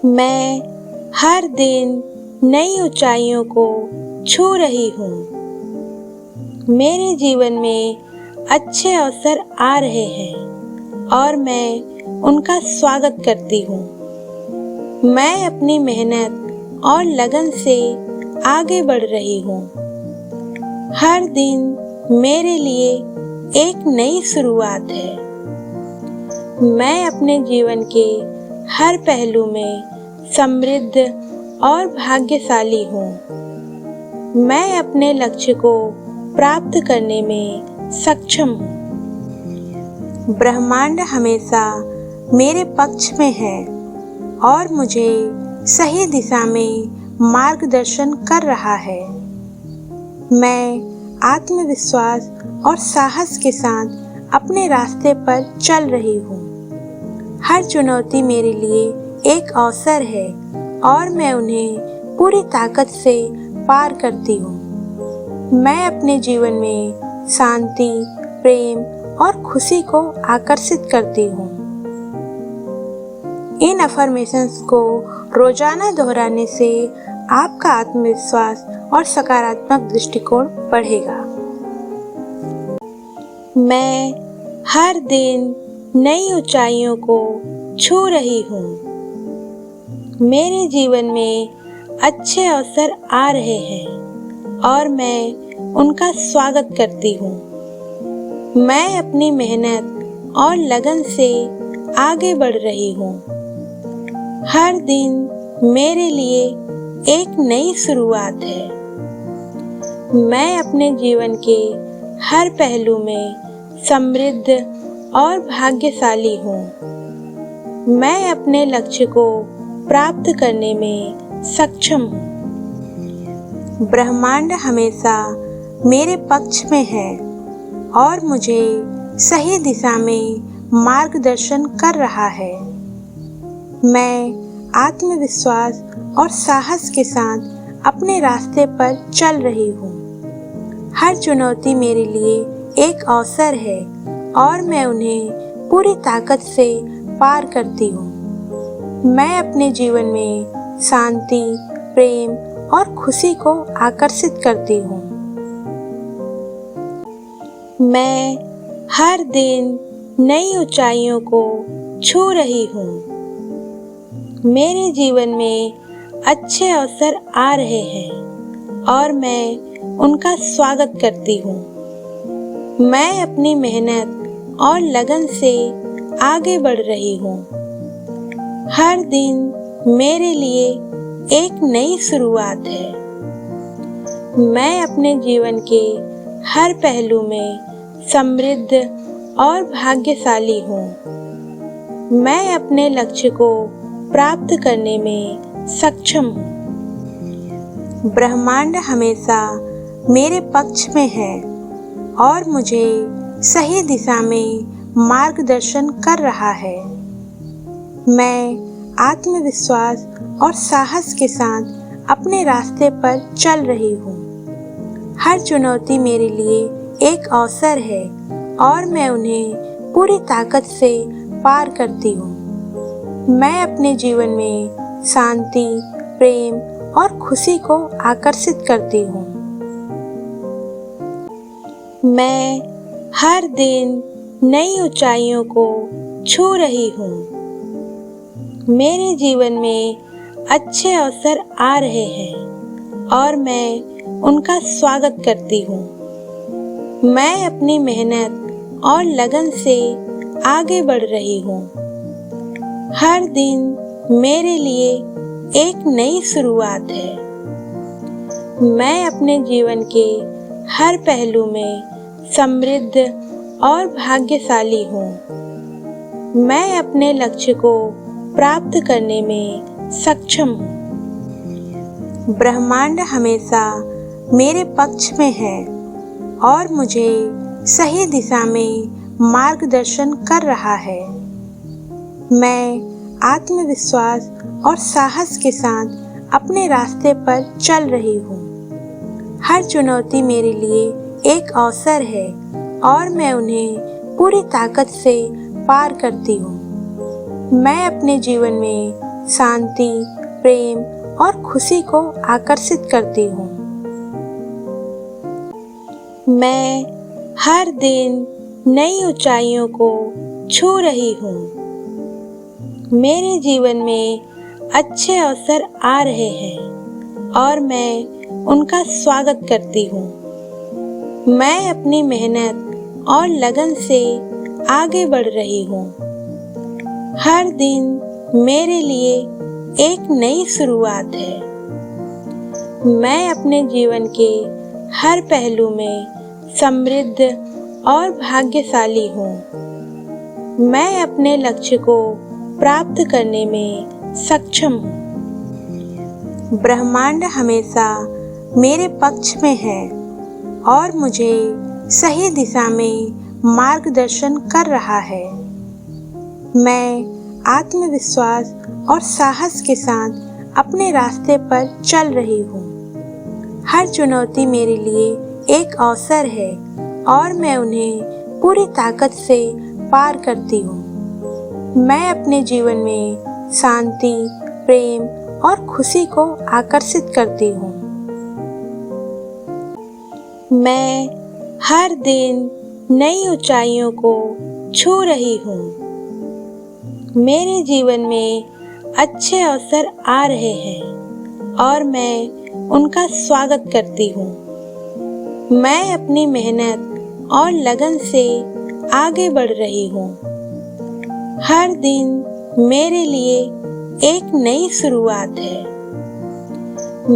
मैं हर दिन नई ऊंचाइयों को छू रही हूँ। मेरे जीवन में अच्छे अवसर आ रहे हैं और मैं उनका स्वागत करती हूँ। मैं अपनी मेहनत और लगन से आगे बढ़ रही हूँ। हर दिन मेरे लिए एक नई शुरुआत है। मैं अपने जीवन के हर पहलू में समृद्ध और भाग्यशाली हूँ। मैं अपने लक्ष्य को प्राप्त करने में सक्षम हूँ। ब्रह्मांड हमेशा मेरे पक्ष में है और मुझे सही दिशा में मार्गदर्शन कर रहा है। मैं आत्मविश्वास और साहस के साथ अपने रास्ते पर चल रही हूँ। हर चुनौती मेरे लिए एक अवसर है और मैं उन्हें पूरी ताकत से पार करती हूँ। मैं अपने जीवन में शांति, प्रेम और खुशी को आकर्षित करती हूँ। इन अफर्मेशंस को रोजाना दोहराने से आपका आत्मविश्वास और सकारात्मक दृष्टिकोण बढ़ेगा। मैं हर दिन नई ऊंचाइयों को छू रही हूँ। मेरे जीवन में अच्छे अवसर आ रहे हैं और मैं उनका स्वागत करती हूँ। मैं अपनी मेहनत और लगन से आगे बढ़ रही हूँ। हर दिन मेरे लिए एक नई शुरुआत है। मैं अपने जीवन के हर पहलू में समृद्ध और भाग्यशाली हूँ। मैं अपने लक्ष्य को प्राप्त करने में सक्षम हूँ। ब्रह्मांड हमेशा मेरे पक्ष में है और मुझे सही दिशा में मार्गदर्शन कर रहा है। मैं आत्मविश्वास और साहस के साथ अपने रास्ते पर चल रही हूँ। हर चुनौती मेरे लिए एक अवसर है और मैं उन्हें पूरी ताकत से पार करती हूँ। मैं अपने जीवन में शांति, प्रेम और खुशी को आकर्षित करती हूँ। मैं हर दिन नई ऊंचाइयों को छू रही हूँ। मेरे जीवन में अच्छे अवसर आ रहे हैं और मैं उनका स्वागत करती हूँ। मैं अपनी मेहनत और लगन से आगे बढ़ रही हूँ। हर दिन मेरे लिए एक नई शुरुआत है। मैं अपने जीवन के हर पहलू में समृद्ध और भाग्यशाली हूँ। मैं अपने लक्ष्य को प्राप्त करने में सक्षम हूँ। ब्रह्मांड हमेशा मेरे पक्ष में है और मुझे सही दिशा में मार्गदर्शन कर रहा है। मैं आत्मविश्वास और साहस के साथ अपने रास्ते पर चल रही हूँ। हर चुनौती मेरे लिए एक अवसर है और मैं उन्हें पूरी ताकत से पार करती हूँ। मैं अपने जीवन में शांति, प्रेम और खुशी को आकर्षित करती हूँ। मैं हर दिन नई ऊंचाइयों को छू रही हूँ। मेरे जीवन में अच्छे अवसर आ रहे हैं और मैं उनका स्वागत करती हूँ। मैं अपनी मेहनत और लगन से आगे बढ़ रही हूँ। हर दिन मेरे लिए एक नई शुरुआत है। मैं अपने जीवन के हर पहलू में समृद्ध और भाग्यशाली हूँ। मैं अपने लक्ष्य को प्राप्त करने में सक्षम हूँ। ब्रह्मांड हमेशा मेरे पक्ष में है और मुझे सही दिशा में मार्गदर्शन कर रहा है। मैं आत्मविश्वास और साहस के साथ अपने रास्ते पर चल रही हूँ। हर चुनौती मेरे लिए एक अवसर है और मैं उन्हें पूरी ताकत से पार करती हूँ। मैं अपने जीवन में शांति, प्रेम और खुशी को आकर्षित करती हूँ। मैं हर दिन नई ऊंचाइयों को छू रही हूँ। मेरे जीवन में अच्छे अवसर आ रहे हैं और मैं उनका स्वागत करती हूँ। मैं अपनी मेहनत और लगन से आगे बढ़ रही हूँ। हर दिन मेरे लिए एक नई शुरुआत है। मैं अपने जीवन के हर पहलू में समृद्ध और भाग्यशाली हूँ। मैं अपने लक्ष्य को प्राप्त करने में सक्षम हूँ। ब्रह्मांड हमेशा मेरे पक्ष में है और मुझे सही दिशा में मार्गदर्शन कर रहा है। मैं आत्मविश्वास और साहस के साथ अपने रास्ते पर चल रही हूँ। हर चुनौती मेरे लिए एक अवसर है और मैं उन्हें पूरी ताकत से पार करती हूँ। मैं अपने जीवन में शांति, प्रेम और खुशी को आकर्षित करती हूँ। मैं हर दिन नई ऊंचाइयों को छू रही हूँ। मेरे जीवन में अच्छे अवसर आ रहे हैं और मैं उनका स्वागत करती हूँ। मैं अपनी मेहनत और लगन से आगे बढ़ रही हूँ। हर दिन मेरे लिए एक नई शुरुआत है।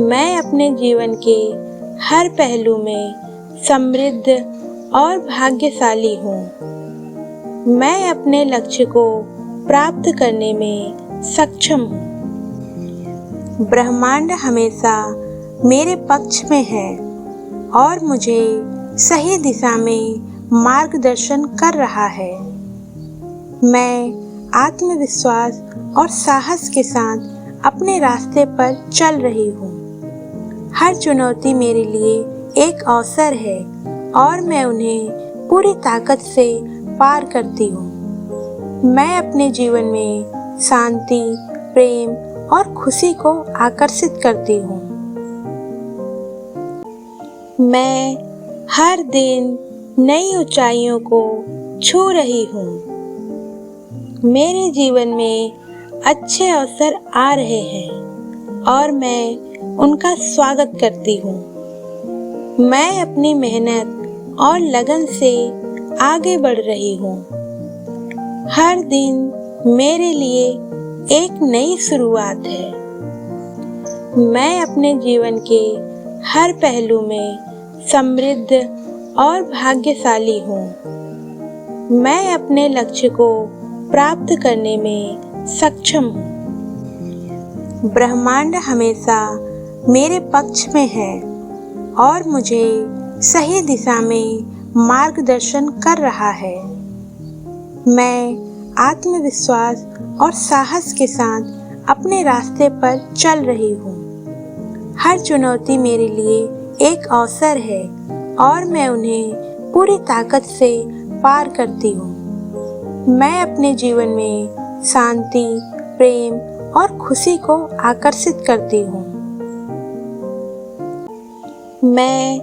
मैं अपने जीवन के हर पहलू में समृद्ध और भाग्यशाली हूँ। मैं अपने लक्ष्य को प्राप्त करने में सक्षम हूँ। ब्रह्मांड हमेशा मेरे पक्ष में है और मुझे सही दिशा में मार्गदर्शन कर रहा है। मैं आत्मविश्वास और साहस के साथ अपने रास्ते पर चल रही हूँ। हर चुनौती मेरे लिए एक अवसर है और मैं उन्हें पूरी ताकत से पार करती हूँ। मैं अपने जीवन में शांति, प्रेम और खुशी को आकर्षित करती हूँ। मैं हर दिन नई ऊंचाइयों को छू रही हूँ। मेरे जीवन में अच्छे अवसर आ रहे हैं और मैं उनका स्वागत करती हूँ। मैं अपनी मेहनत और लगन से आगे बढ़ रही हूँ। हर दिन मेरे लिए एक नई शुरुआत है। मैं अपने जीवन के हर पहलू में समृद्ध और भाग्यशाली हूँ। मैं अपने लक्ष्य को प्राप्त करने में सक्षम हूँ। ब्रह्मांड हमेशा मेरे पक्ष में है और मुझे सही दिशा में मार्गदर्शन कर रहा है। मैं आत्मविश्वास और साहस के साथ अपने रास्ते पर चल रही हूँ। हर चुनौती मेरे लिए एक अवसर है और मैं उन्हें पूरी ताकत से पार करती हूँ। मैं अपने जीवन में शांति, प्रेम और खुशी को आकर्षित करती हूँ। मैं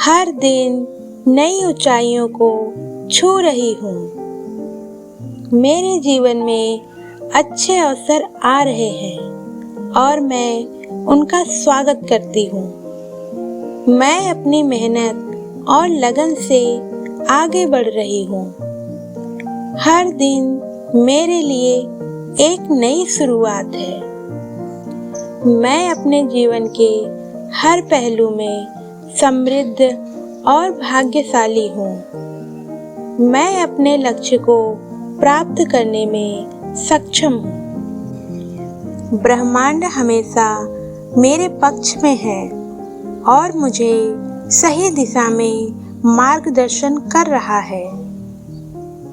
हर दिन नई ऊंचाइयों को छू रही हूँ। मेरे जीवन में अच्छे अवसर आ रहे हैं और मैं उनका स्वागत करती हूँ। मैं अपनी मेहनत और लगन से आगे बढ़ रही हूँ। हर दिन मेरे लिए एक नई शुरुआत है। मैं अपने जीवन के हर पहलू में समृद्ध और भाग्यशाली हूँ। मैं अपने लक्ष्य को प्राप्त करने में सक्षम हूँ। ब्रह्मांड हमेशा मेरे पक्ष में है और मुझे सही दिशा में मार्गदर्शन कर रहा है।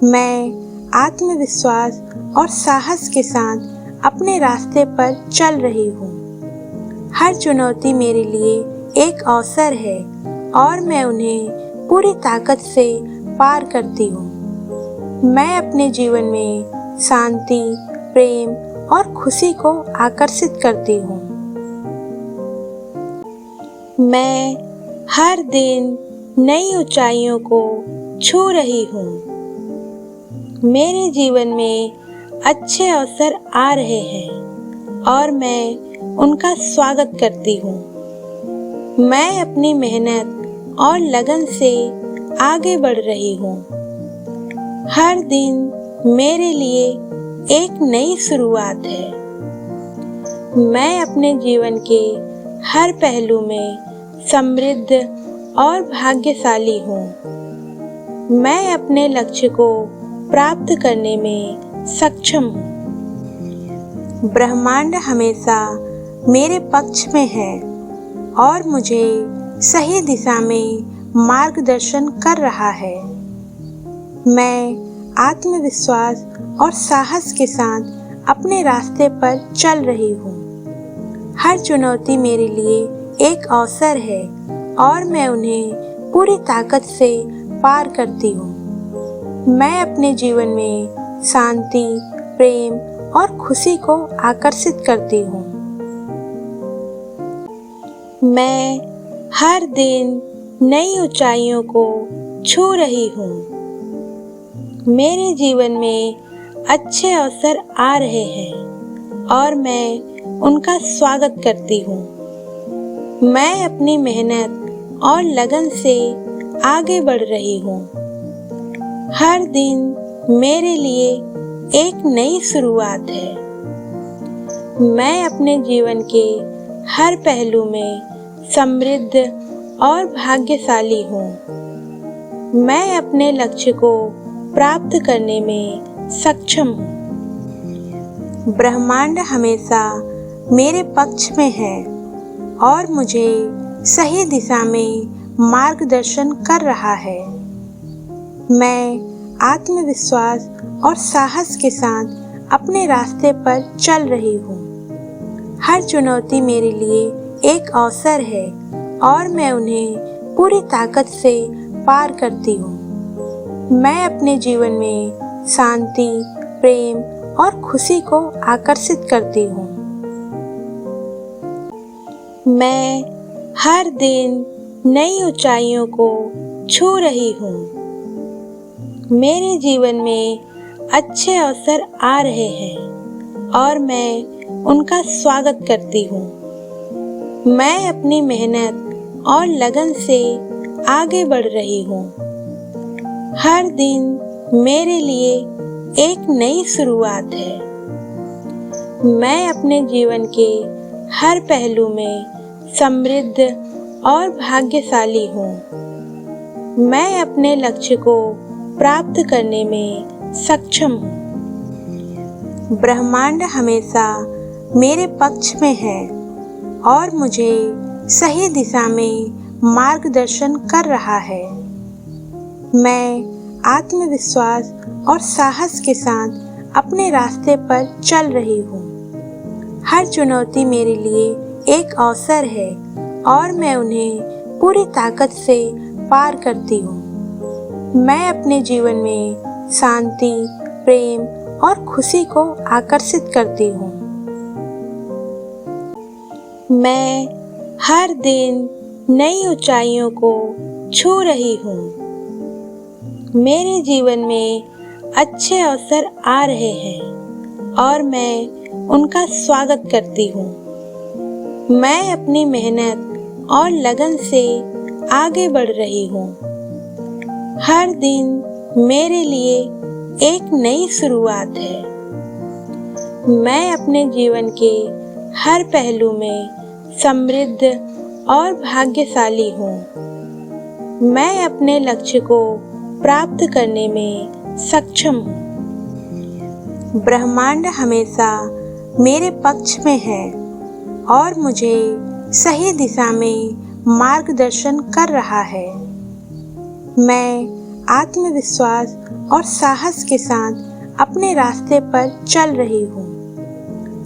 मैं आत्मविश्वास और साहस के साथ अपने रास्ते पर चल रही हूँ। हर चुनौती मेरे लिए एक अवसर है और मैं उन्हें पूरी ताकत से पार करती हूँ। मैं अपने जीवन में शांति, प्रेम और खुशी को आकर्षित करती हूँ। मैं हर दिन नई ऊंचाइयों को छू रही हूँ। मेरे जीवन में अच्छे अवसर आ रहे हैं और मैं उनका स्वागत करती हूँ। मैं अपनी मेहनत और लगन से आगे बढ़ रही हूँ। हर दिन मेरे लिए एक नई शुरुआत है। मैं अपने जीवन के हर पहलू में समृद्ध और भाग्यशाली हूँ। मैं अपने लक्ष्य को प्राप्त करने में सक्षम हूँ। ब्रह्मांड हमेशा मेरे पक्ष में है और मुझे सही दिशा में मार्गदर्शन कर रहा है। मैं आत्मविश्वास और साहस के साथ अपने रास्ते पर चल रही हूँ। हर चुनौती मेरे लिए एक अवसर है और मैं उन्हें पूरी ताकत से पार करती हूँ। मैं अपने जीवन में शांति, प्रेम और खुशी को आकर्षित करती हूँ। मैं हर दिन नई ऊंचाइयों को छू रही हूँ। मेरे जीवन में अच्छे अवसर आ रहे हैं और मैं उनका स्वागत करती हूँ। मैं अपनी मेहनत और लगन से आगे बढ़ रही हूँ। हर दिन मेरे लिए एक नई शुरुआत है। मैं अपने जीवन के हर पहलू में समृद्ध और भाग्यशाली हूँ। मैं अपने लक्ष्य को प्राप्त करने में सक्षम हूँ। ब्रह्मांड हमेशा मेरे पक्ष में है और मुझे सही दिशा में मार्गदर्शन कर रहा है। मैं आत्मविश्वास और साहस के साथ अपने रास्ते पर चल रही हूँ। हर चुनौती मेरे लिए एक अवसर है और मैं उन्हें पूरी ताकत से पार करती हूँ। मैं अपने जीवन में शांति, प्रेम और खुशी को आकर्षित करती हूँ। मैं हर दिन नई ऊंचाइयों को छू रही हूँ। मेरे जीवन में अच्छे अवसर आ रहे हैं और मैं उनका स्वागत करती हूँ। मैं अपनी मेहनत और लगन से आगे बढ़ रही हूँ। हर दिन मेरे लिए एक नई शुरुआत है। मैं अपने जीवन के हर पहलू में समृद्ध और भाग्यशाली हूँ। मैं अपने लक्ष्य को प्राप्त करने में सक्षम हूँ। ब्रह्मांड हमेशा मेरे पक्ष में है और मुझे सही दिशा में मार्गदर्शन कर रहा है। मैं आत्मविश्वास और साहस के साथ अपने रास्ते पर चल रही हूँ। हर चुनौती मेरे लिए एक अवसर है और मैं उन्हें पूरी ताकत से पार करती हूँ। मैं अपने जीवन में शांति, प्रेम और खुशी को आकर्षित करती हूँ। मैं हर दिन नई ऊंचाइयों को छू रही हूँ। मेरे जीवन में अच्छे अवसर आ रहे हैं और मैं उनका स्वागत करती हूँ। मैं अपनी मेहनत और लगन से आगे बढ़ रही हूँ। हर दिन मेरे लिए एक नई शुरुआत है। मैं अपने जीवन के हर पहलू में समृद्ध और भाग्यशाली हूँ। मैं अपने लक्ष्य को प्राप्त करने में सक्षम हूँ। ब्रह्मांड हमेशा मेरे पक्ष में है और मुझे सही दिशा में मार्गदर्शन कर रहा है। मैं आत्मविश्वास और साहस के साथ अपने रास्ते पर चल रही हूँ।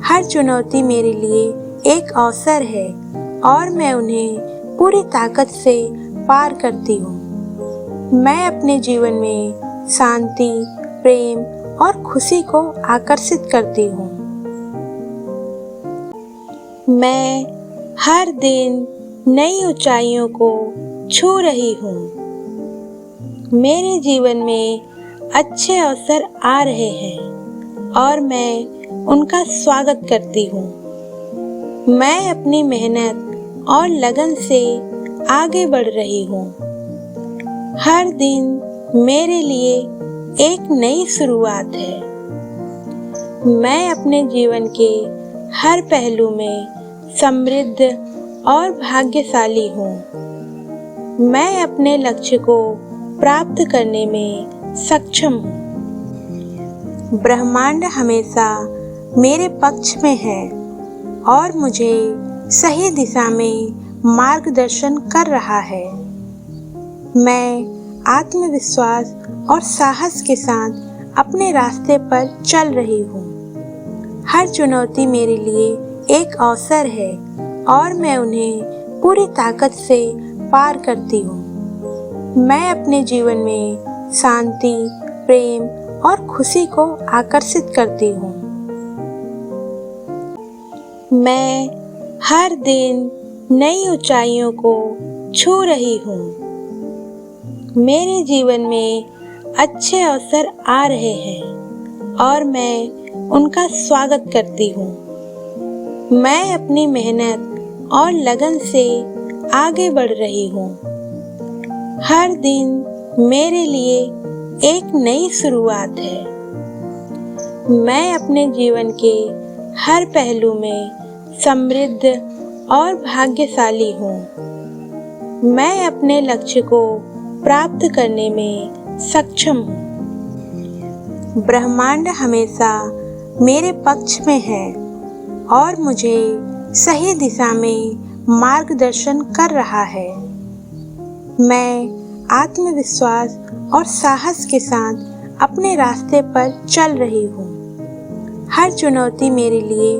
हर चुनौती मेरे लिए एक अवसर है और मैं उन्हें पूरी ताकत से पार करती हूँ। मैं अपने जीवन में शांति, प्रेम और खुशी को आकर्षित करती हूँ। मैं हर दिन नई ऊंचाइयों को छू रही हूँ। मेरे जीवन में अच्छे अवसर आ रहे हैं और मैं उनका स्वागत करती हूँ। मैं अपनी मेहनत और लगन से आगे बढ़ रही हूँ। हर दिन मेरे लिए एक नई शुरुआत है। मैं अपने जीवन के हर पहलू में समृद्ध और भाग्यशाली हूँ। मैं अपने लक्ष्य को प्राप्त करने में सक्षम हूँ। ब्रह्मांड हमेशा मेरे पक्ष में है और मुझे सही दिशा में मार्गदर्शन कर रहा है। मैं आत्मविश्वास और साहस के साथ अपने रास्ते पर चल रही हूँ। हर चुनौती मेरे लिए एक अवसर है और मैं उन्हें पूरी ताकत से पार करती हूँ। मैं अपने जीवन में शांति, प्रेम और खुशी को आकर्षित करती हूँ। मैं हर दिन नई ऊंचाइयों को छू रही हूँ। मेरे जीवन में अच्छे अवसर आ रहे हैं और मैं उनका स्वागत करती हूँ। मैं अपनी मेहनत और लगन से आगे बढ़ रही हूँ। हर दिन मेरे लिए एक नई शुरुआत है। मैं अपने जीवन के हर पहलू में समृद्ध और भाग्यशाली हूँ। मैं अपने लक्ष्य को प्राप्त करने में सक्षम हूँ। ब्रह्मांड हमेशा मेरे पक्ष में है और मुझे सही दिशा में मार्गदर्शन कर रहा है। मैं आत्मविश्वास और साहस के साथ अपने रास्ते पर चल रही हूँ। हर चुनौती मेरे लिए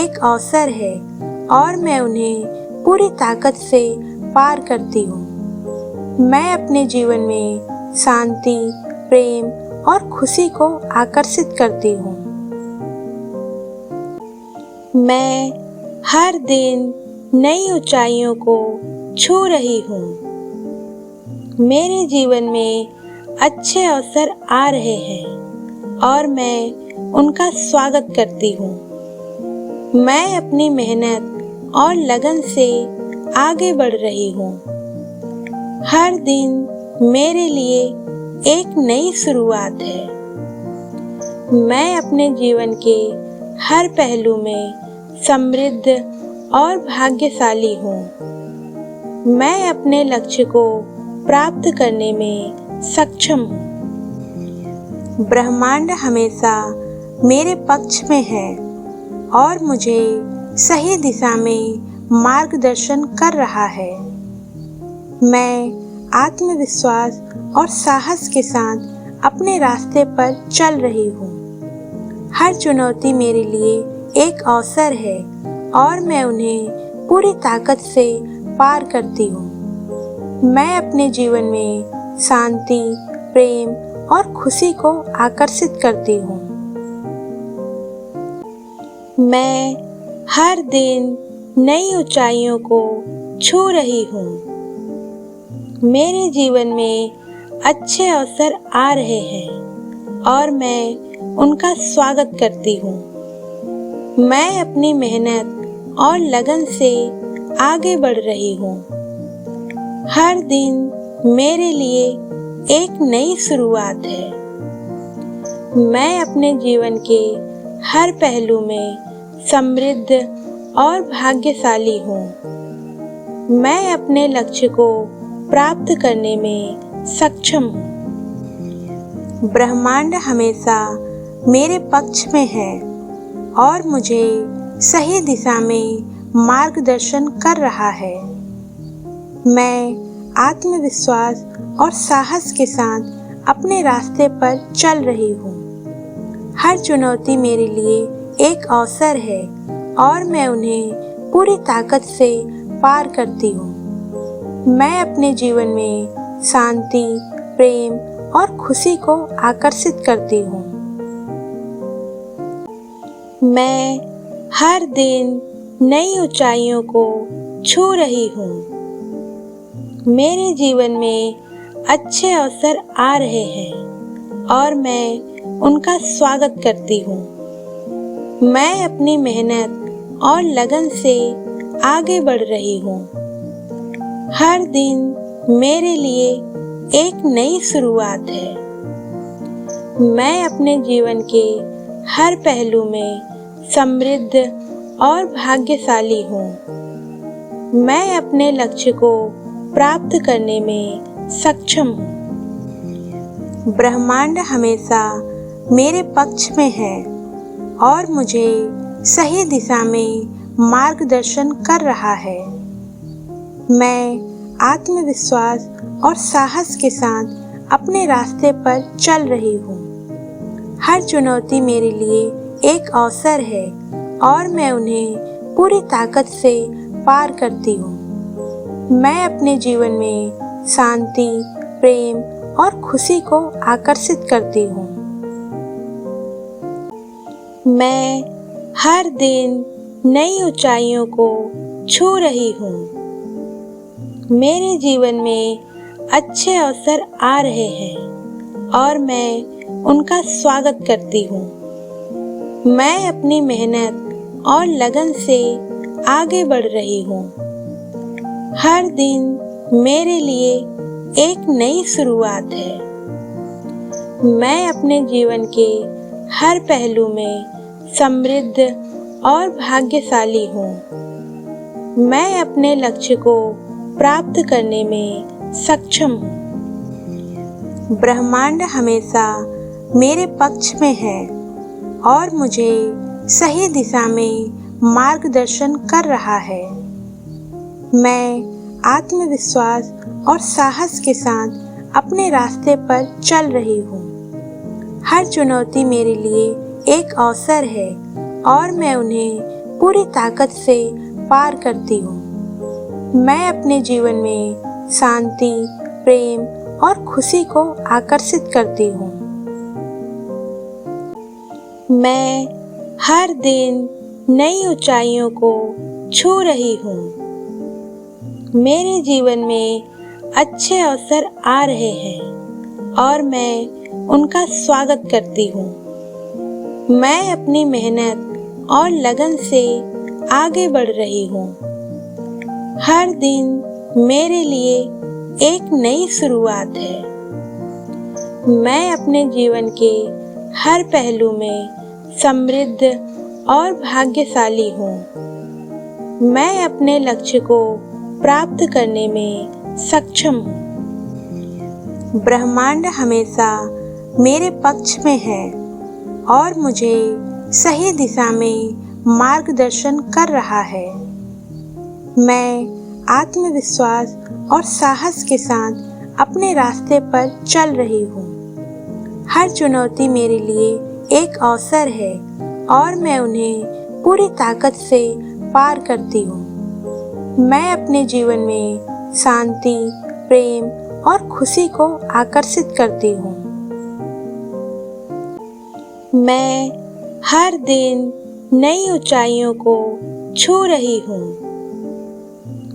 एक अवसर है और मैं उन्हें पूरी ताकत से पार करती हूँ। मैं अपने जीवन में शांति, प्रेम और खुशी को आकर्षित करती हूँ। मैं हर दिन नई ऊंचाइयों को छू रही हूँ। मेरे जीवन में अच्छे अवसर आ रहे हैं और मैं उनका स्वागत करती हूँ। मैं अपनी मेहनत और लगन से आगे बढ़ रही हूँ। हर दिन मेरे लिए एक नई शुरुआत है। मैं अपने जीवन के हर पहलू में समृद्ध और भाग्यशाली हूँ। मैं अपने लक्ष्य को प्राप्त करने में सक्षम हूँ। ब्रह्मांड हमेशा मेरे पक्ष में है और मुझे सही दिशा में मार्गदर्शन कर रहा है। मैं आत्मविश्वास और साहस के साथ अपने रास्ते पर चल रही हूँ। हर चुनौती मेरे लिए एक अवसर है और मैं उन्हें पूरी ताकत से पार करती हूँ। मैं अपने जीवन में शांति, प्रेम और खुशी को आकर्षित करती हूँ। मैं हर दिन नई ऊंचाइयों को छू रही हूँ। मेरे जीवन में अच्छे अवसर आ रहे हैं और मैं उनका स्वागत करती हूँ। मैं अपनी मेहनत और लगन से आगे बढ़ रही हूँ। हर दिन मेरे लिए एक नई शुरुआत है। मैं अपने जीवन के हर पहलू में समृद्ध और भाग्यशाली हूँ। मैं अपने लक्ष्य को प्राप्त करने में सक्षम हूँ। ब्रह्मांड हमेशा मेरे पक्ष में है और मुझे सही दिशा में मार्गदर्शन कर रहा है। मैं आत्मविश्वास और साहस के साथ अपने रास्ते पर चल रही हूँ। हर चुनौती मेरे लिए एक अवसर है और मैं उन्हें पूरी ताकत से पार करती हूँ। मैं अपने जीवन में शांति, प्रेम और खुशी को आकर्षित करती हूँ। मैं हर दिन नई ऊंचाइयों को छू रही हूँ। मेरे जीवन में अच्छे अवसर आ रहे हैं और मैं उनका स्वागत करती हूँ। मैं अपनी मेहनत और लगन से आगे बढ़ रही हूँ। हर दिन मेरे लिए एक नई शुरुआत है। मैं अपने जीवन के हर पहलू में समृद्ध और भाग्यशाली हूँ। मैं अपने लक्ष्य को प्राप्त करने में सक्षम हूँ। ब्रह्मांड हमेशा मेरे पक्ष में है और मुझे सही दिशा में मार्गदर्शन कर रहा है। मैं आत्मविश्वास और साहस के साथ अपने रास्ते पर चल रही हूँ। हर चुनौती मेरे लिए एक अवसर है और मैं उन्हें पूरी ताकत से पार करती हूँ। मैं अपने जीवन में शांति, प्रेम और खुशी को आकर्षित करती हूँ। मैं हर दिन नई ऊंचाइयों को छू रही हूँ। मेरे जीवन में अच्छे अवसर आ रहे हैं और मैं उनका स्वागत करती हूँ। मैं अपनी मेहनत और लगन से आगे बढ़ रही हूँ। हर दिन मेरे लिए एक नई शुरुआत है। मैं अपने जीवन के हर पहलू में समृद्ध और भाग्यशाली हूँ। मैं अपने लक्ष्य को प्राप्त करने में सक्षम हूँ। ब्रह्मांड हमेशा मेरे पक्ष में है और मुझे सही दिशा में मार्गदर्शन कर रहा है। मैं आत्मविश्वास और साहस के साथ अपने रास्ते पर चल रही हूँ। हर चुनौती मेरे लिए एक अवसर है और मैं उन्हें पूरी ताकत से पार करती हूँ। मैं अपने जीवन में शांति, प्रेम और खुशी को आकर्षित करती हूँ। मैं हर दिन नई ऊंचाइयों को छू रही हूँ। मेरे जीवन में अच्छे अवसर आ रहे हैं और मैं उनका स्वागत करती हूँ। मैं अपनी मेहनत और लगन से आगे बढ़ रही हूँ। हर दिन मेरे लिए एक नई शुरुआत है। मैं अपने जीवन के हर पहलू में समृद्ध और भाग्यशाली हूँ। मैं अपने लक्ष्य को प्राप्त करने में सक्षम हूँ। ब्रह्मांड हमेशा मेरे पक्ष में है और मुझे सही दिशा में मार्गदर्शन कर रहा है। मैं आत्मविश्वास और साहस के साथ अपने रास्ते पर चल रही हूँ। हर चुनौती मेरे लिए एक अवसर है और मैं उन्हें पूरी ताकत से पार करती हूँ। मैं अपने जीवन में शांति, प्रेम और खुशी को आकर्षित करती हूँ। मैं हर दिन नई ऊंचाइयों को छू रही हूँ।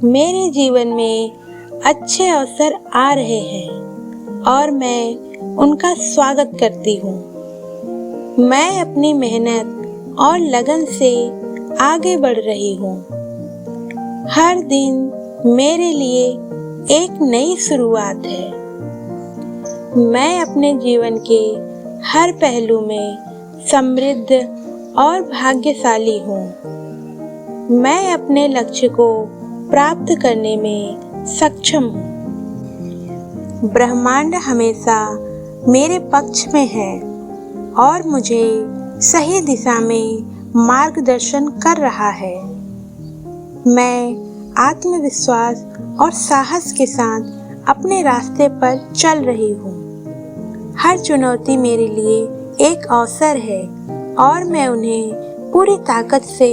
मेरे जीवन में अच्छे अवसर आ रहे हैं और मैं उनका स्वागत करती हूँ। मैं अपनी मेहनत और लगन से आगे बढ़ रही हूँ। हर दिन मेरे लिए एक नई शुरुआत है। मैं अपने जीवन के हर पहलू में समृद्ध और भाग्यशाली हूँ। मैं अपने लक्ष्य को प्राप्त करने में सक्षम हूँ। ब्रह्मांड हमेशा मेरे पक्ष में है और मुझे सही दिशा में मार्गदर्शन कर रहा है। मैं आत्मविश्वास और साहस के साथ अपने रास्ते पर चल रही हूँ। हर चुनौती मेरे लिए एक अवसर है और मैं उन्हें पूरी ताकत से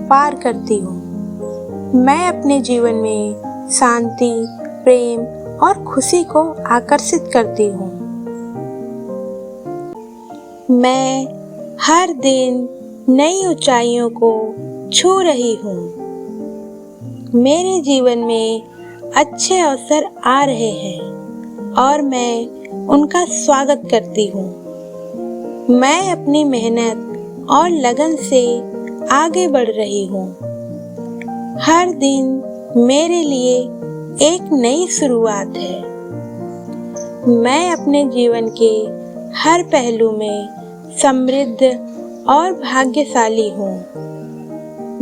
पार करती हूँ। मैं अपने जीवन में शांति, प्रेम और खुशी को आकर्षित करती हूँ। मैं हर दिन नई ऊंचाइयों को छू रही हूँ। मेरे जीवन में अच्छे अवसर आ रहे हैं और मैं उनका स्वागत करती हूँ। मैं अपनी मेहनत और लगन से आगे बढ़ रही हूँ। हर दिन मेरे लिए एक नई शुरुआत है। मैं अपने जीवन के हर पहलू में समृद्ध और भाग्यशाली हूँ।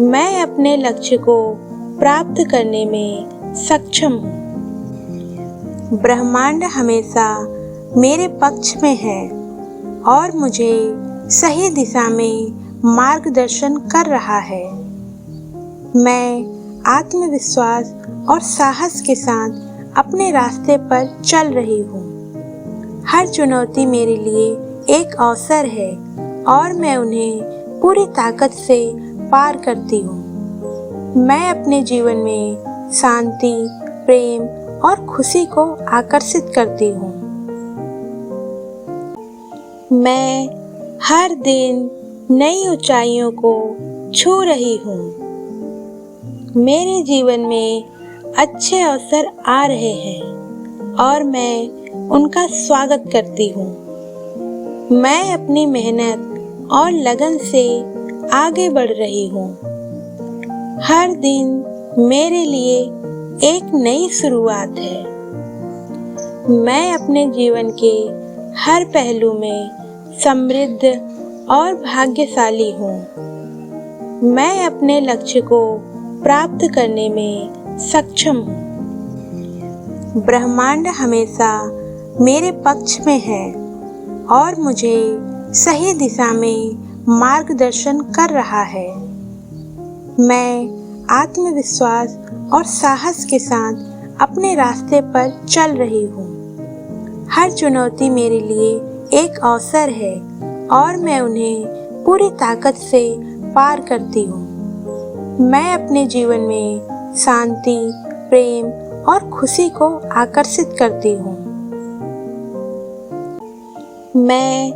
मैं अपने लक्ष्य को प्राप्त करने में सक्षम हूँ। ब्रह्मांड हमेशा मेरे पक्ष में है और मुझे सही दिशा में मार्गदर्शन कर रहा है। मैं आत्मविश्वास और साहस के साथ अपने रास्ते पर चल रही हूँ। हर चुनौती मेरे लिए एक अवसर है और मैं उन्हें पूरी ताकत से पार करती हूँ। मैं अपने जीवन में शांति, प्रेम और खुशी को आकर्षित करती हूँ। मैं हर दिन नई ऊंचाइयों को छू रही हूँ। मेरे जीवन में अच्छे अवसर आ रहे हैं और मैं उनका स्वागत करती हूँ। मैं अपनी मेहनत और लगन से आगे बढ़ रही हूँ। हर दिन मेरे लिए एक नई शुरुआत है। मैं अपने जीवन के हर पहलू में समृद्ध और भाग्यशाली हूँ। मैं अपने लक्ष्य को प्राप्त करने में सक्षम हूँ। ब्रह्मांड हमेशा मेरे पक्ष में है और मुझे सही दिशा में मार्गदर्शन कर रहा है। मैं आत्मविश्वास और साहस के साथ अपने रास्ते पर चल रही हूँ। हर चुनौती मेरे लिए एक अवसर है और मैं उन्हें पूरी ताकत से पार करती हूँ। मैं अपने जीवन में शांति, प्रेम और खुशी को आकर्षित करती हूँ। मैं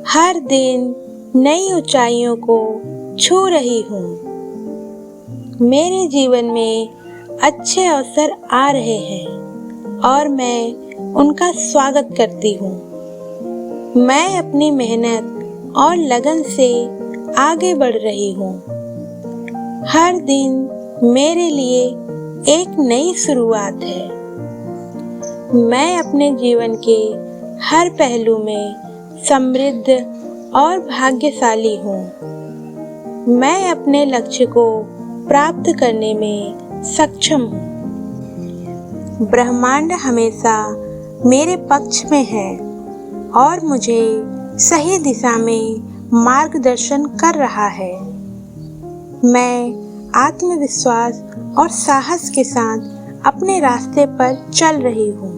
हर दिन नई ऊंचाइयों को छू रही हूँ। मेरे जीवन में अच्छे अवसर आ रहे हैं और मैं उनका स्वागत करती हूँ। मैं अपनी मेहनत और लगन से आगे बढ़ रही हूँ। हर दिन मेरे लिए एक नई शुरुआत है। मैं अपने जीवन के हर पहलू में समृद्ध और भाग्यशाली हूँ। मैं अपने लक्ष्य को प्राप्त करने में सक्षम हूँ। ब्रह्मांड हमेशा मेरे पक्ष में है और मुझे सही दिशा में मार्गदर्शन कर रहा है। मैं आत्मविश्वास और साहस के साथ अपने रास्ते पर चल रही हूँ।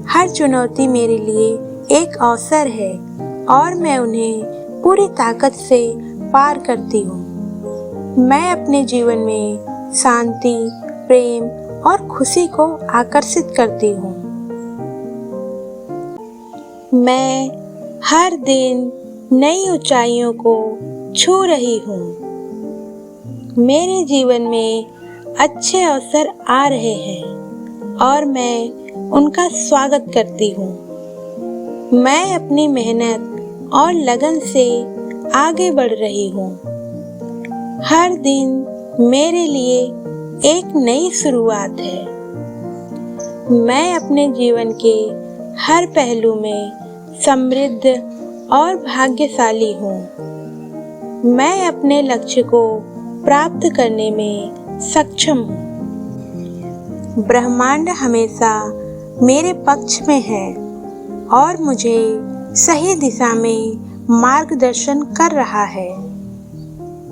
हर चुनौती मेरे लिए एक अवसर है और मैं उन्हें पूरी ताकत से पार करती हूँ। मैं अपने जीवन में शांति, प्रेम और खुशी को आकर्षित करती हूँ। मैं हर दिन नई ऊंचाइयों को छू रही हूँ। मेरे जीवन में अच्छे अवसर आ रहे हैं और मैं उनका स्वागत करती हूँ। मैं अपनी मेहनत और लगन से आगे बढ़ रही हूँ। हर दिन मेरे लिए एक नई शुरुआत है। मैं अपने जीवन के हर पहलू में समृद्ध और भाग्यशाली हूँ। मैं अपने लक्ष्य को प्राप्त करने में सक्षम हूँ। ब्रह्मांड हमेशा मेरे पक्ष में है और मुझे सही दिशा में मार्गदर्शन कर रहा है।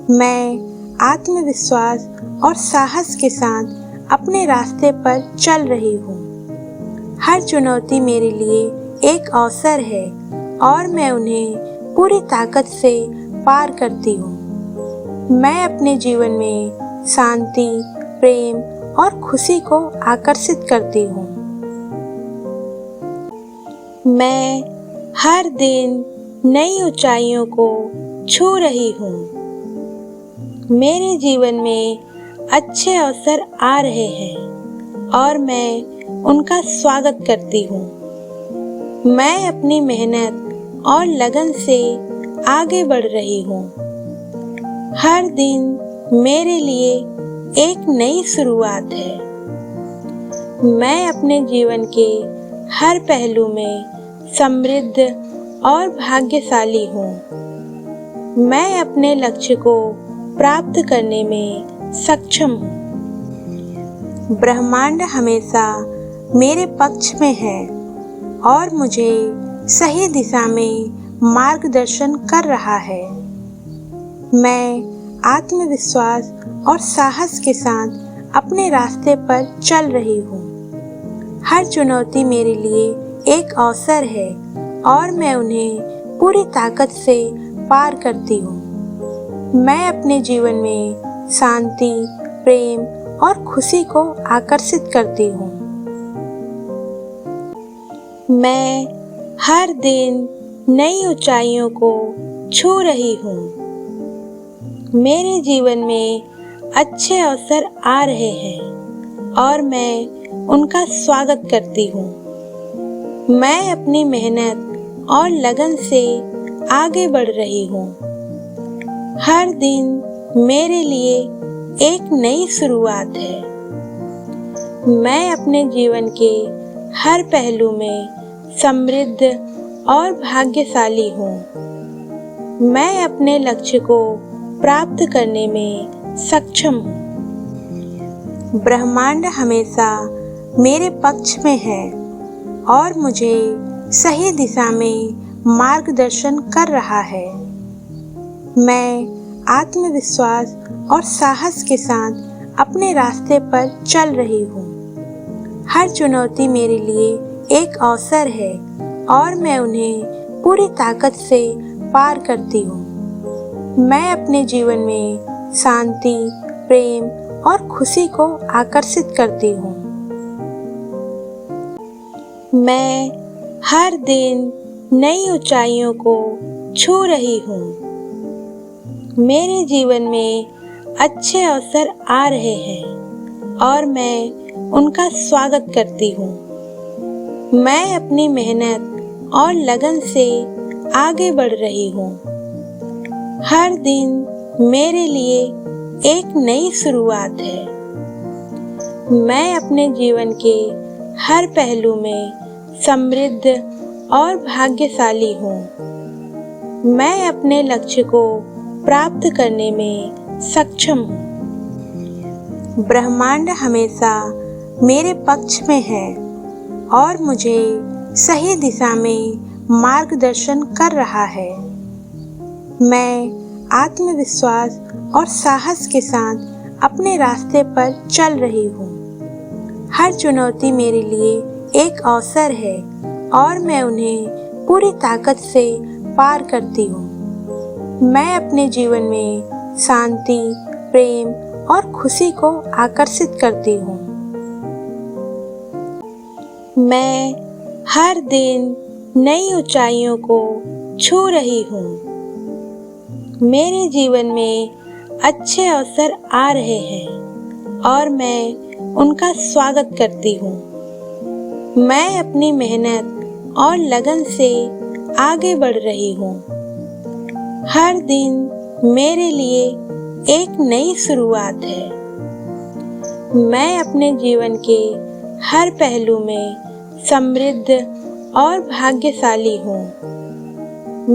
मैं आत्मविश्वास और साहस के साथ अपने रास्ते पर चल रही हूँ। हर चुनौती मेरे लिए एक अवसर है और मैं उन्हें पूरी ताकत से पार करती हूँ। मैं अपने जीवन में शांति, प्रेम और खुशी को आकर्षित करती हूँ। मैं हर दिन नई ऊंचाइयों को छू रही हूँ। मेरे जीवन में अच्छे अवसर आ रहे हैं और मैं उनका स्वागत करती हूँ। मैं अपनी मेहनत और लगन से आगे बढ़ रही हूँ। हर दिन मेरे लिए एक नई शुरुआत है। मैं अपने जीवन के हर पहलू में समृद्ध और भाग्यशाली हूँ। मैं अपने लक्ष्य को प्राप्त करने में सक्षम हूँ। ब्रह्मांड हमेशा मेरे पक्ष में है और मुझे सही दिशा में मार्गदर्शन कर रहा है। मैं आत्मविश्वास और साहस के साथ अपने रास्ते पर चल रही हूँ। हर चुनौती मेरे लिए एक अवसर है और मैं उन्हें पूरी ताकत से पार करती हूँ। मैं अपने जीवन में शांति, प्रेम और खुशी को आकर्षित करती हूँ। मैं हर दिन नई ऊंचाइयों को छू रही हूँ। मेरे जीवन में अच्छे अवसर आ रहे हैं और मैं उनका स्वागत करती हूँ। मैं अपनी मेहनत और लगन से आगे बढ़ रही हूँ। हर दिन मेरे लिए एक नई शुरुआत है। मैं अपने जीवन के हर पहलू में समृद्ध और भाग्यशाली हूँ। मैं अपने लक्ष्य को प्राप्त करने में सक्षम हूँ। ब्रह्मांड हमेशा मेरे पक्ष में है और मुझे सही दिशा में मार्गदर्शन कर रहा है। मैं आत्मविश्वास और साहस के साथ अपने रास्ते पर चल रही हूँ। हर चुनौती मेरे लिए एक अवसर है और मैं उन्हें पूरी ताकत से पार करती हूँ। मैं अपने जीवन में शांति, प्रेम और खुशी को आकर्षित करती हूँ। मैं हर दिन नई ऊंचाइयों को छू रही हूँ। मेरे जीवन में अच्छे अवसर आ रहे हैं और मैं उनका स्वागत करती हूँ। मैं अपनी मेहनत और लगन से आगे बढ़ रही हूँ। हर दिन मेरे लिए एक नई शुरुआत है। मैं अपने जीवन के हर पहलू में समृद्ध और भाग्यशाली हूँ। मैं अपने लक्ष्य को प्राप्त करने में सक्षम हूँ। ब्रह्मांड हमेशा मेरे पक्ष में है और मुझे सही दिशा में मार्गदर्शन कर रहा है। मैं आत्मविश्वास और साहस के साथ अपने रास्ते पर चल रही हूँ। हर चुनौती मेरे लिए एक अवसर है और मैं उन्हें पूरी ताकत से पार करती हूँ। मैं अपने जीवन में शांति, प्रेम और खुशी को आकर्षित करती हूँ। मैं हर दिन नई ऊंचाइयों को छू रही हूँ। मेरे जीवन में अच्छे अवसर आ रहे हैं और मैं उनका स्वागत करती हूँ। मैं अपनी मेहनत और लगन से आगे बढ़ रही हूँ। हर दिन मेरे लिए एक नई शुरुआत है। मैं अपने जीवन के हर पहलू में समृद्ध और भाग्यशाली हूँ।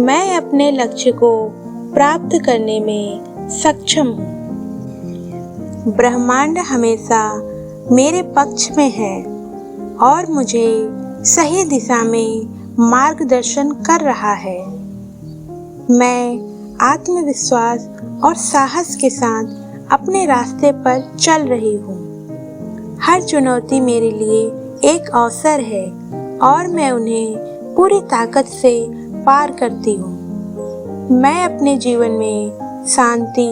मैं अपने लक्ष्य को प्राप्त करने में सक्षम हूँ। ब्रह्मांड हमेशा मेरे पक्ष में है और मुझे सही दिशा में मार्गदर्शन कर रहा है। मैं आत्मविश्वास और साहस के साथ अपने रास्ते पर चल रही हूँ। हर चुनौती मेरे लिए एक अवसर है और मैं उन्हें पूरी ताकत से पार करती हूँ। मैं अपने जीवन में शांति,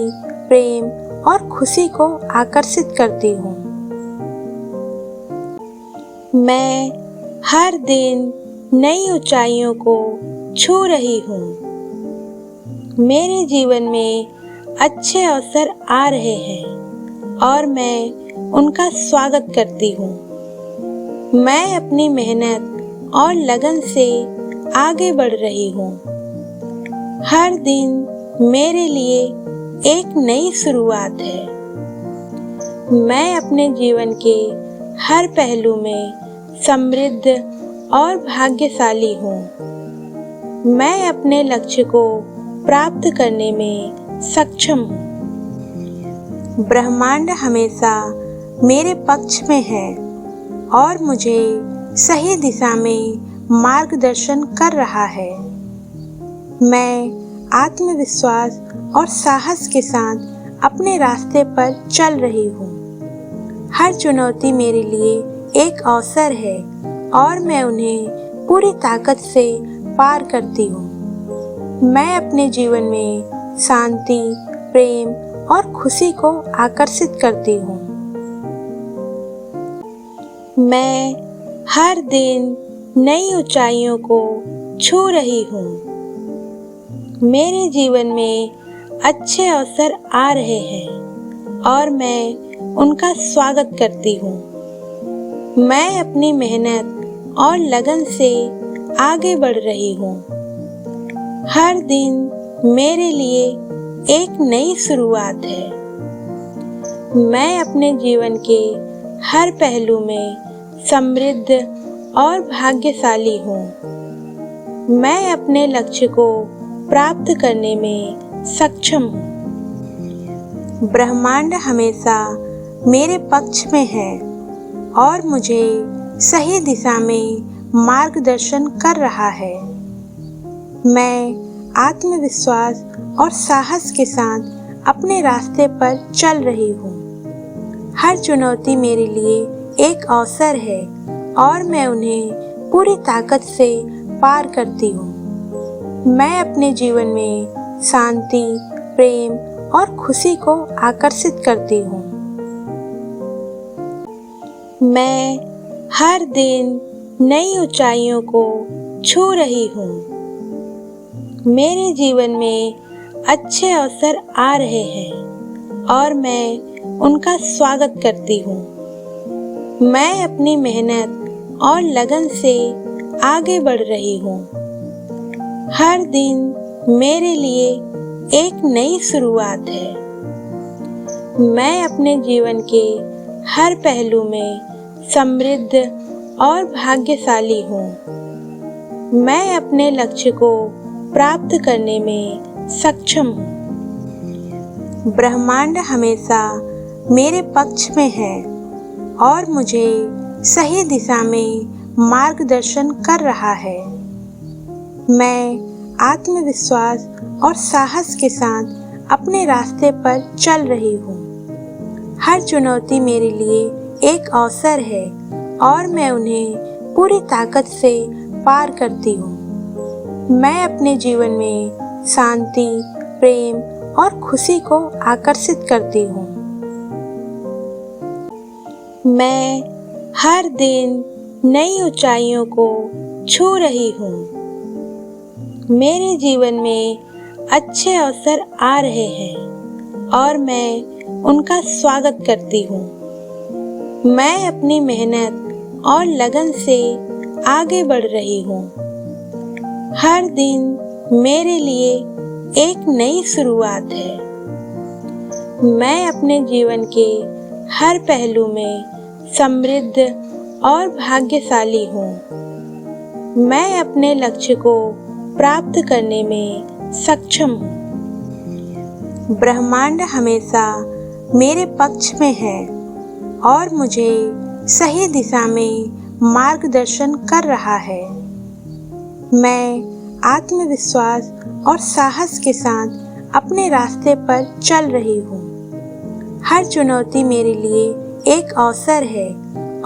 प्रेम और खुशी को आकर्षित करती हूँ। मैं हर दिन नई ऊंचाइयों को छू रही हूँ। मेरे जीवन में अच्छे अवसर आ रहे हैं और मैं उनका स्वागत करती हूँ। मैं अपनी मेहनत और लगन से आगे बढ़ रही हूँ। हर दिन मेरे लिए एक नई शुरुआत है। मैं अपने जीवन के हर पहलू में समृद्ध और भाग्यशाली हूँ। मैं अपने लक्ष्य को प्राप्त करने में सक्षम हूँ। ब्रह्मांड हमेशा मेरे पक्ष में है और मुझे सही दिशा में मार्गदर्शन कर रहा है। मैं आत्मविश्वास और साहस के साथ अपने रास्ते पर चल रही हूँ। हर चुनौती मेरे लिए एक अवसर है और मैं उन्हें पूरी ताकत से पार करती हूँ। मैं अपने जीवन में शांति, प्रेम और खुशी को आकर्षित करती हूँ। मैं हर दिन नई ऊंचाइयों को छू रही हूँ। मेरे जीवन में अच्छे अवसर आ रहे हैं और मैं उनका स्वागत करती हूँ। मैं अपनी मेहनत और लगन से आगे बढ़ रही हूँ। हर दिन मेरे लिए एक नई शुरुआत है। मैं अपने जीवन के हर पहलू में समृद्ध और भाग्यशाली हूँ। मैं अपने लक्ष्य को प्राप्त करने में सक्षम हूँ। ब्रह्मांड हमेशा मेरे पक्ष में है और मुझे सही दिशा में मार्गदर्शन कर रहा है। मैं आत्मविश्वास और साहस के साथ अपने रास्ते पर चल रही हूँ। हर चुनौती मेरे लिए एक अवसर है और मैं उन्हें पूरी ताकत से पार करती हूँ। मैं अपने जीवन में शांति, प्रेम और खुशी को आकर्षित करती हूँ। मैं हर दिन नई ऊंचाइयों को छू रही हूँ। मेरे जीवन में अच्छे अवसर आ रहे हैं और मैं उनका स्वागत करती हूँ। मैं अपनी मेहनत और लगन से आगे बढ़ रही हूँ। हर दिन मेरे लिए एक नई शुरुआत है। मैं अपने जीवन के हर पहलू में समृद्ध और भाग्यशाली हूँ। मैं अपने लक्ष्य को प्राप्त करने में सक्षम हूँ। ब्रह्मांड हमेशा मेरे पक्ष में है और मुझे सही दिशा में मार्गदर्शन कर रहा है। मैं आत्मविश्वास और साहस के साथ अपने रास्ते पर चल रही हूँ। हर चुनौती मेरे लिए एक अवसर है और मैं उन्हें पूरी ताकत से पार करती हूँ। मैं अपने जीवन में शांति, प्रेम और खुशी को आकर्षित करती हूँ। मैं हर दिन नई ऊंचाइयों को छू रही हूँ। मेरे जीवन में अच्छे अवसर आ रहे हैं और मैं उनका स्वागत करती हूँ। मैं अपनी मेहनत और लगन से आगे बढ़ रही हूँ। हर दिन मेरे लिए एक नई शुरुआत है। मैं अपने जीवन के हर पहलू में समृद्ध और भाग्यशाली हूँ। मैं अपने लक्ष्य को प्राप्त करने में सक्षम हूँ। ब्रह्मांड हमेशा मेरे पक्ष में है और मुझे सही दिशा में मार्गदर्शन कर रहा है। मैं आत्मविश्वास और साहस के साथ अपने रास्ते पर चल रही हूँ। हर चुनौती मेरे लिए एक अवसर है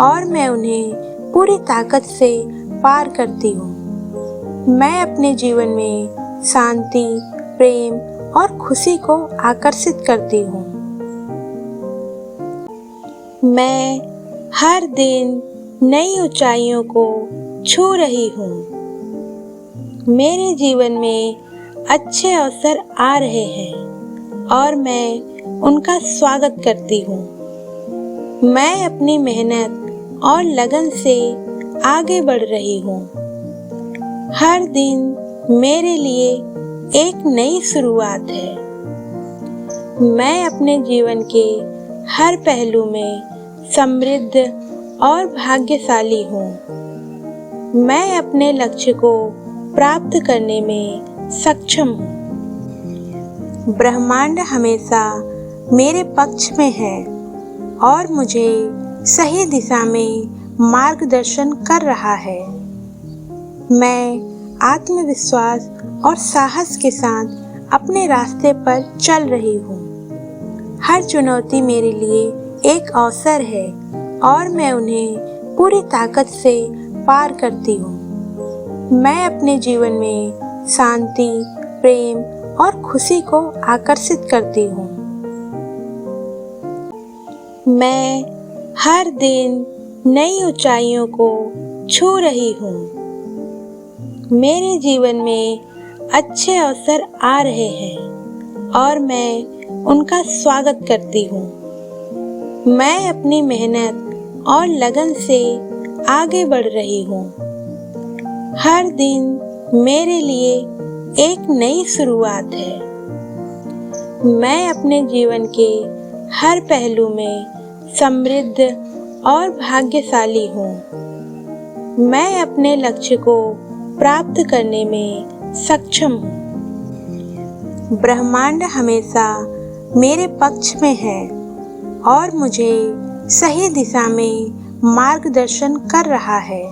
और मैं उन्हें पूरी ताकत से पार करती हूँ। मैं अपने जीवन में शांति, प्रेम और खुशी को आकर्षित करती हूँ। मैं हर दिन नई ऊंचाइयों को छू रही हूँ। मेरे जीवन में अच्छे अवसर आ रहे हैं और मैं उनका स्वागत करती हूँ। मैं अपनी मेहनत और लगन से आगे बढ़ रही हूँ। हर दिन मेरे लिए एक नई शुरुआत है। मैं अपने जीवन के हर पहलू में समृद्ध और भाग्यशाली हूँ। मैं अपने लक्ष्य को प्राप्त करने में सक्षम हूँ। ब्रह्मांड हमेशा मेरे पक्ष में है और मुझे सही दिशा में मार्गदर्शन कर रहा है। मैं आत्मविश्वास और साहस के साथ अपने रास्ते पर चल रही हूँ। हर चुनौती मेरे लिए एक अवसर है और मैं उन्हें पूरी ताकत से पार करती हूँ। मैं अपने जीवन में शांति, प्रेम और खुशी को आकर्षित करती हूँ। मैं हर दिन नई ऊंचाइयों को छू रही हूँ। मेरे जीवन में अच्छे अवसर आ रहे हैं और मैं उनका स्वागत करती हूँ। मैं अपनी मेहनत और लगन से आगे बढ़ रही हूँ। हर दिन मेरे लिए एक नई शुरुआत है। मैं अपने जीवन के हर पहलू में समृद्ध और भाग्यशाली हूँ। मैं अपने लक्ष्य को प्राप्त करने में सक्षम हूँ। ब्रह्मांड हमेशा मेरे पक्ष में है और मुझे सही दिशा में मार्गदर्शन कर रहा है।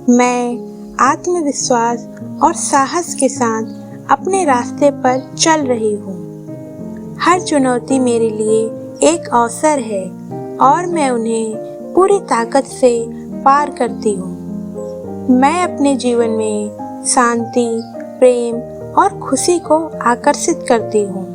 मैं आत्मविश्वास और साहस के साथ अपने रास्ते पर चल रही हूँ। हर चुनौती मेरे लिए एक अवसर है और मैं उन्हें पूरी ताकत से पार करती हूँ। मैं अपने जीवन में शांति, प्रेम और खुशी को आकर्षित करती हूँ।